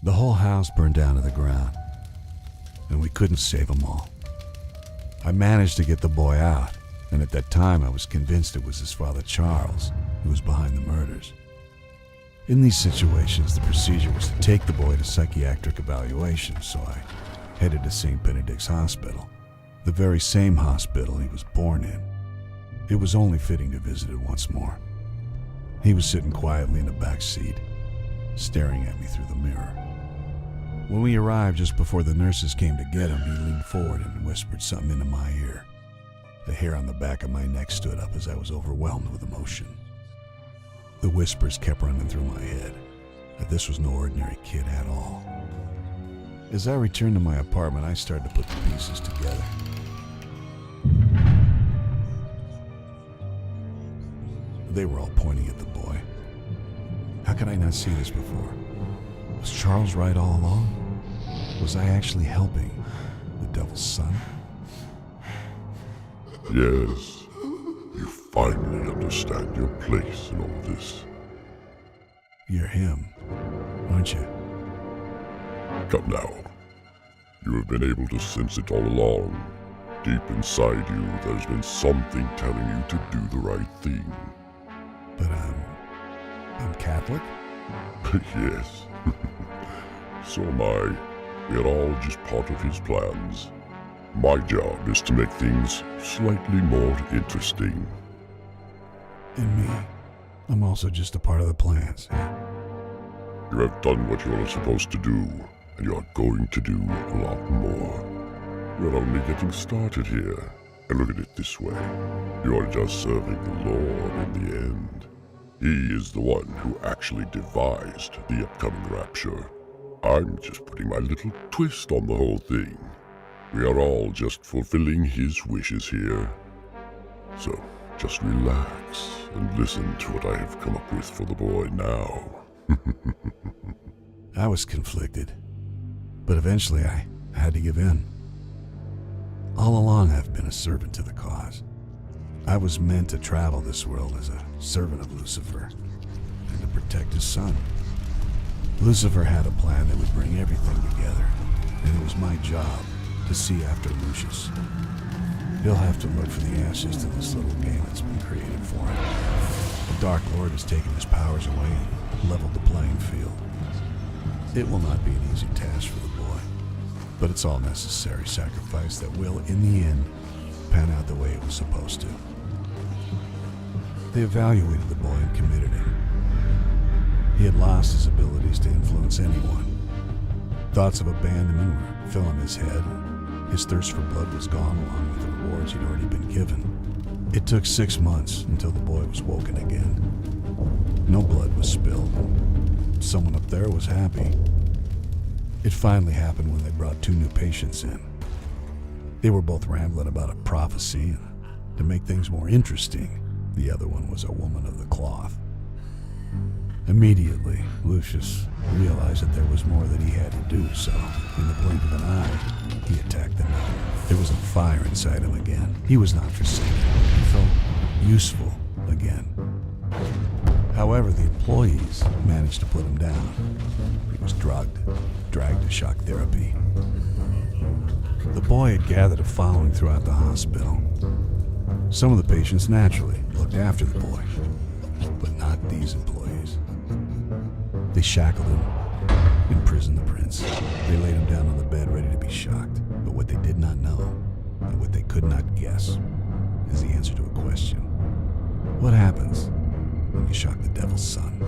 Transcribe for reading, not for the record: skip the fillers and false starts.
The whole house burned down to the ground, and we couldn't save them all. I managed to get the boy out, and at that time I was convinced it was his father Charles who was behind the murders. In these situations, the procedure was to take the boy to psychiatric evaluation, so I headed to St. Benedict's Hospital, the very same hospital he was born in. It was only fitting to visit it once more. He was sitting quietly in the back seat, staring at me through the mirror. When we arrived just before the nurses came to get him, he leaned forward and whispered something into my ear. The hair on the back of my neck stood up as I was overwhelmed with emotion. The whispers kept running through my head that this was no ordinary kid at all. As I returned to my apartment, I started to put the pieces together. They were all pointing at the boy. How could I not see this before? Was Charles right all along? Was I actually helping the devil's son? Yes, you finally understand your place in all this. You're him, aren't you? Come now. You have been able to sense it all along. Deep inside you, there's been something telling you to do the right thing. But I'm Catholic? Yes. So am I. We are all just part of his plans. My job is to make things slightly more interesting. And me, I'm also just a part of the plans. You have done what you are supposed to do, and you are going to do a lot more. We're only getting started here. And look at it this way. You are just serving the Lord in the end. He is the one who actually devised the upcoming rapture. I'm just putting my little twist on the whole thing. We are all just fulfilling his wishes here. So, just relax and listen to what I have come up with for the boy now. I was conflicted, but eventually I had to give in. All along I've been a servant to the cause. I was meant to travel this world as a servant of Lucifer and to protect his son. Lucifer had a plan that would bring everything together, and it was my job to see after Lucius. He'll have to look for the answers to this little game that's been created for him. The Dark Lord has taken his powers away and leveled the playing field. It will not be an easy task for the boy, but it's all necessary sacrifice that will, in the end, pan out the way it was supposed to. They evaluated the boy and committed him. He had lost his abilities to influence anyone. Thoughts of abandonment were filling his head. His thirst for blood was gone along with the rewards he'd already been given. It took 6 months until the boy was woken again. No blood was spilled. Someone up there was happy. It finally happened when they brought 2 new patients in. They were both rambling about a prophecy, and to make things more interesting, the other one was a woman of the cloth. Immediately, Lucius realized that there was more that he had to do, so in the blink of an eye, he attacked them. There was a fire inside him again. He was not forsaken. He felt useful again. However, the employees managed to put him down. He was drugged, dragged to shock therapy. The boy had gathered a following throughout the hospital. Some of the patients naturally looked after the boy, but not these employees. They shackled him, imprisoned the prince. They laid him down on the bed ready to be shocked. But what they did not know, and what they could not guess, is the answer to a question. What happens when you shock the devil's son?